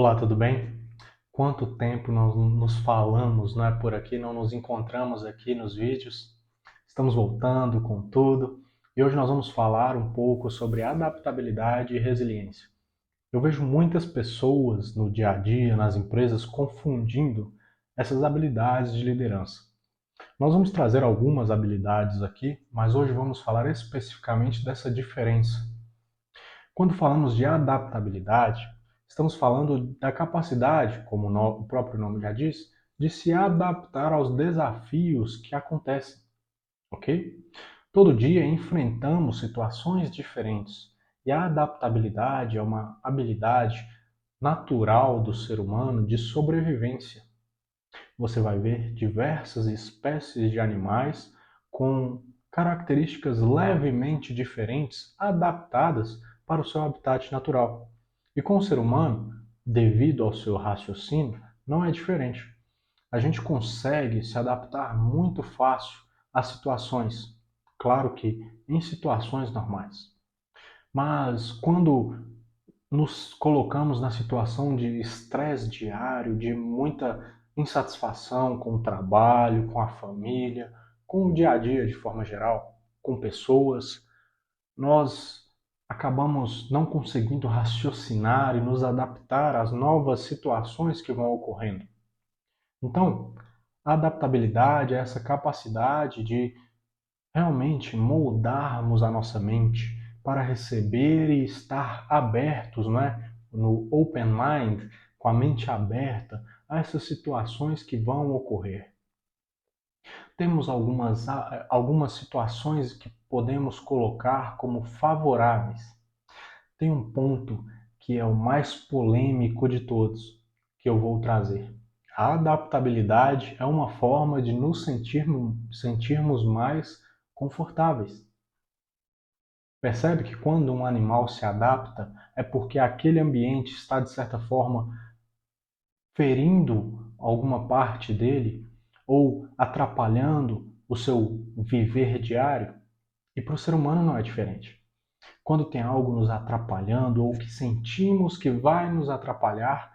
Olá, tudo bem? Quanto tempo nós nos falamos, não é por aqui, não nos encontramos aqui nos vídeos. Estamos voltando com tudo e hoje nós vamos falar um pouco sobre adaptabilidade e resiliência. Eu vejo muitas pessoas no dia a dia, nas empresas, confundindo essas habilidades de liderança. Nós vamos trazer algumas habilidades aqui, mas hoje vamos falar especificamente dessa diferença. Quando falamos de adaptabilidade, estamos falando da capacidade, como o próprio nome já diz, de se adaptar aos desafios que acontecem, ok? Todo dia enfrentamos situações diferentes e a adaptabilidade é uma habilidade natural do ser humano de sobrevivência. Você vai ver diversas espécies de animais com características levemente diferentes adaptadas para o seu habitat natural. E com o ser humano, devido ao seu raciocínio, não é diferente. A gente consegue se adaptar muito fácil a situações, claro que em situações normais. Mas quando nos colocamos na situação de estresse diário, de muita insatisfação com o trabalho, com a família, com o dia a dia de forma geral, com pessoas, nós acabamos não conseguindo raciocinar e nos adaptar às novas situações que vão ocorrendo. Então, a adaptabilidade é essa capacidade de realmente moldarmos a nossa mente para receber e estar abertos, não é? No open mind, com a mente aberta a essas situações que vão ocorrer. Temos algumas situações que podemos colocar como favoráveis. Tem um ponto que é o mais polêmico de todos, que eu vou trazer. A adaptabilidade é uma forma de nos sentirmos mais confortáveis. Percebe que quando um animal se adapta é porque aquele ambiente está, de certa forma, ferindo alguma parte dele ou atrapalhando o seu viver diário? E para o ser humano não é diferente. Quando tem algo nos atrapalhando ou que sentimos que vai nos atrapalhar,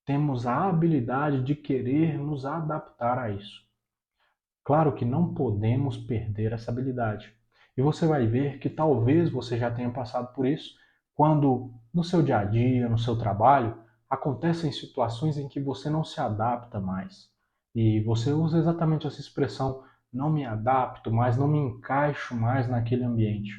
temos a habilidade de querer nos adaptar a isso. Claro que não podemos perder essa habilidade. E você vai ver que talvez você já tenha passado por isso quando no seu dia a dia, no seu trabalho, acontecem situações em que você não se adapta mais. E você usa exatamente essa expressão, não me adapto mais, não me encaixo mais naquele ambiente.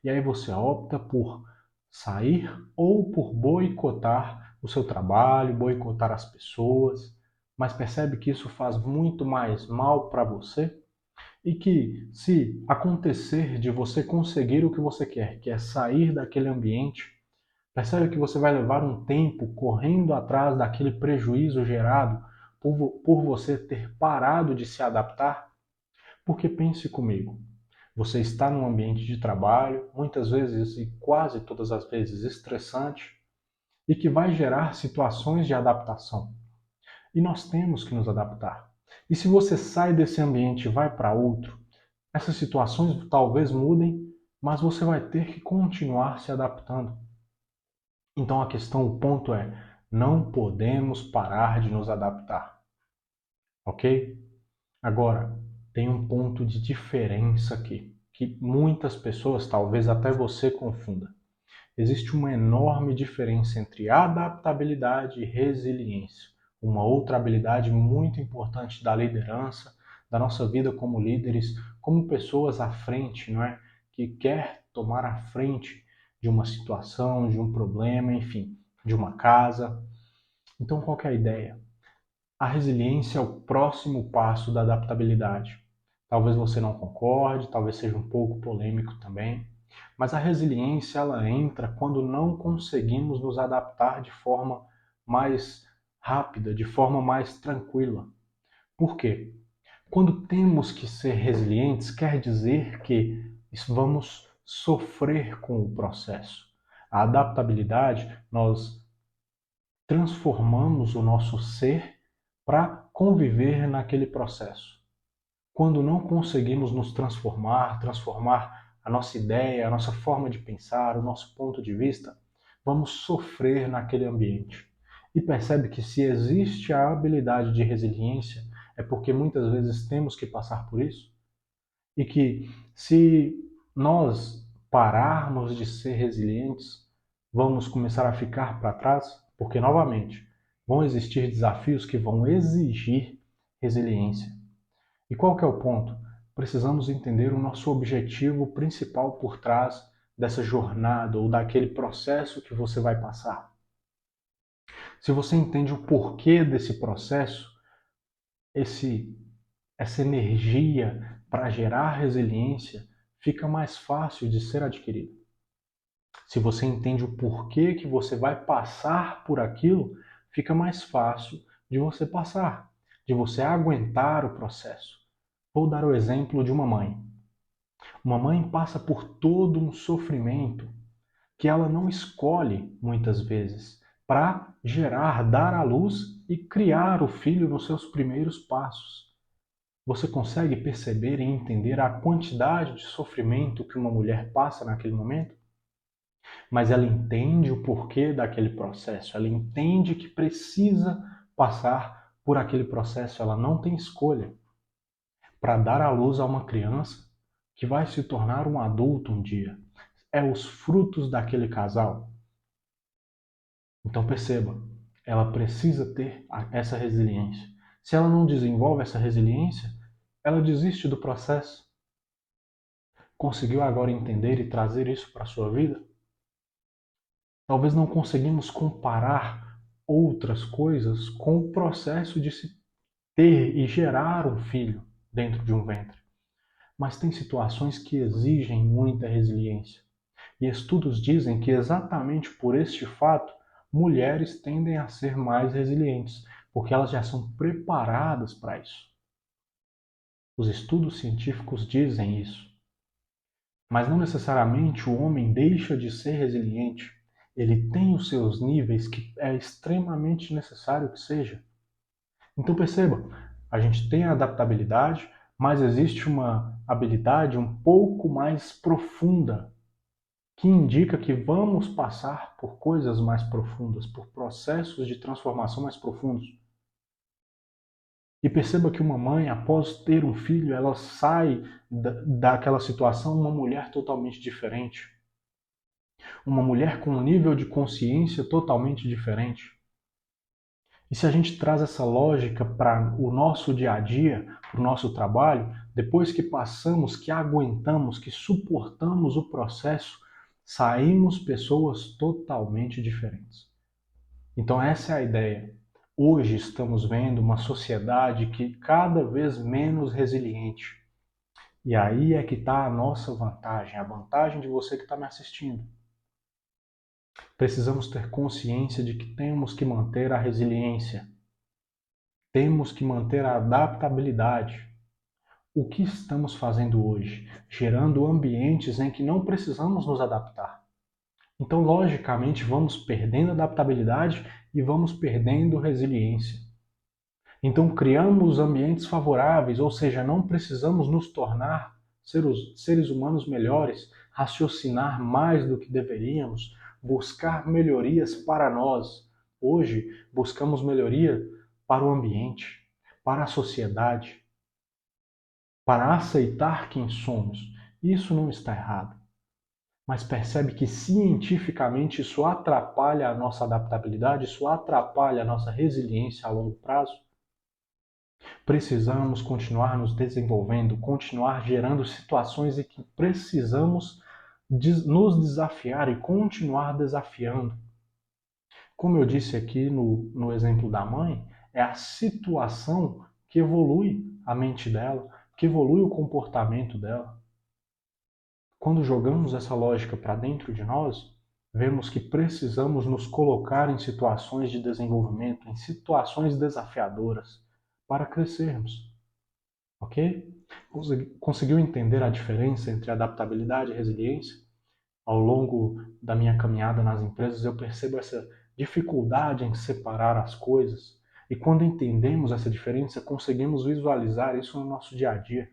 E aí você opta por sair ou por boicotar o seu trabalho, boicotar as pessoas, mas percebe que isso faz muito mais mal para você e que se acontecer de você conseguir o que você quer, que é sair daquele ambiente, percebe que você vai levar um tempo correndo atrás daquele prejuízo gerado por você ter parado de se adaptar? Porque pense comigo, você está num ambiente de trabalho, muitas vezes e quase todas as vezes estressante, e que vai gerar situações de adaptação. E nós temos que nos adaptar. E se você sai desse ambiente e vai para outro, essas situações talvez mudem, mas você vai ter que continuar se adaptando. Então a questão, o ponto é, não podemos parar de nos adaptar, ok? Agora, tem um ponto de diferença aqui, que muitas pessoas, talvez até você confunda. Existe uma enorme diferença entre adaptabilidade e resiliência. Uma outra habilidade muito importante da liderança, da nossa vida como líderes, como pessoas à frente, não é? Que quer tomar a frente de uma situação, de um problema, enfim, de uma casa. Então, qual que é a ideia? A resiliência é o próximo passo da adaptabilidade. Talvez você não concorde, talvez seja um pouco polêmico também, mas a resiliência ela entra quando não conseguimos nos adaptar de forma mais rápida, de forma mais tranquila. Por quê? Quando temos que ser resilientes, quer dizer que vamos sofrer com o processo. A adaptabilidade, nós transformamos o nosso ser para conviver naquele processo. Quando não conseguimos nos transformar a nossa ideia, a nossa forma de pensar, o nosso ponto de vista, vamos sofrer naquele ambiente. E percebe que se existe a habilidade de resiliência, é porque muitas vezes temos que passar por isso? E que se nós pararmos de ser resilientes, vamos começar a ficar para trás, porque novamente vão existir desafios que vão exigir resiliência. E qual que é o ponto? Precisamos entender o nosso objetivo principal por trás dessa jornada ou daquele processo que você vai passar. Se você entende o porquê desse processo, esse essa energia para gerar resiliência fica mais fácil de ser adquirida. Se você entende o porquê que você vai passar por aquilo, fica mais fácil de você passar, de você aguentar o processo. Vou dar o exemplo de uma mãe. Uma mãe passa por todo um sofrimento que ela não escolhe muitas vezes para gerar, dar à luz e criar o filho nos seus primeiros passos. Você consegue perceber e entender a quantidade de sofrimento que uma mulher passa naquele momento? Mas ela entende o porquê daquele processo, ela entende que precisa passar por aquele processo, ela não tem escolha para dar à luz a uma criança que vai se tornar um adulto um dia. É os frutos daquele casal. Então perceba, ela precisa ter essa resiliência. Se ela não desenvolve essa resiliência, ela desiste do processo. Conseguiu agora entender e trazer isso para a sua vida? Talvez não conseguimos comparar outras coisas com o processo de se ter e gerar um filho dentro de um ventre. Mas tem situações que exigem muita resiliência. E estudos dizem que exatamente por este fato, mulheres tendem a ser mais resilientes, porque elas já são preparadas para isso. Os estudos científicos dizem isso. Mas não necessariamente o homem deixa de ser resiliente. Ele tem os seus níveis que é extremamente necessário que seja. Então perceba, a gente tem a adaptabilidade, mas existe uma habilidade um pouco mais profunda que indica que vamos passar por coisas mais profundas, por processos de transformação mais profundos. E perceba que uma mãe, após ter um filho, ela sai daquela situação uma mulher totalmente diferente. Uma mulher com um nível de consciência totalmente diferente. E se a gente traz essa lógica para o nosso dia a dia, para o nosso trabalho, depois que passamos, que aguentamos, que suportamos o processo, saímos pessoas totalmente diferentes. Então essa é a ideia. Hoje estamos vendo uma sociedade que cada vez menos resiliente. E aí é que está a nossa vantagem, a vantagem de você que está me assistindo. Precisamos ter consciência de que temos que manter a resiliência, temos que manter a adaptabilidade. O que estamos fazendo hoje? Gerando ambientes em que não precisamos nos adaptar. Então, logicamente, vamos perdendo adaptabilidade e vamos perdendo resiliência. Então, criamos ambientes favoráveis, ou seja, não precisamos nos tornar seres humanos melhores, raciocinar mais do que deveríamos, buscar melhorias para nós. Hoje, buscamos melhoria para o ambiente, para a sociedade, para aceitar quem somos. Isso não está errado. Mas percebe que cientificamente isso atrapalha a nossa adaptabilidade, isso atrapalha a nossa resiliência a longo prazo? Precisamos continuar nos desenvolvendo, continuar gerando situações em que precisamos nos desafiar e continuar desafiando. Como eu disse aqui no exemplo da mãe, é a situação que evolui a mente dela, que evolui o comportamento dela. Quando jogamos essa lógica para dentro de nós, vemos que precisamos nos colocar em situações de desenvolvimento, em situações desafiadoras, para crescermos. Ok? Conseguiu entender a diferença entre adaptabilidade e resiliência? Ao longo da minha caminhada nas empresas, eu percebo essa dificuldade em separar as coisas. E quando entendemos essa diferença, conseguimos visualizar isso no nosso dia a dia.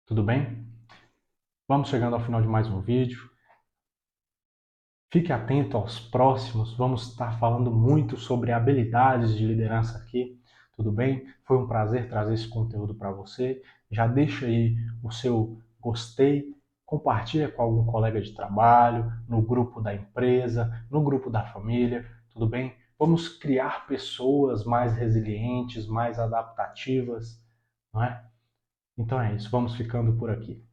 Tudo bem? Vamos chegando ao final de mais um vídeo. Fique atento aos próximos, vamos estar falando muito sobre habilidades de liderança aqui, tudo bem? Foi um prazer trazer esse conteúdo para você. Já deixa aí o seu gostei, compartilha com algum colega de trabalho, no grupo da empresa, no grupo da família, tudo bem? Vamos criar pessoas mais resilientes, mais adaptativas, não é? Então é isso, vamos ficando por aqui.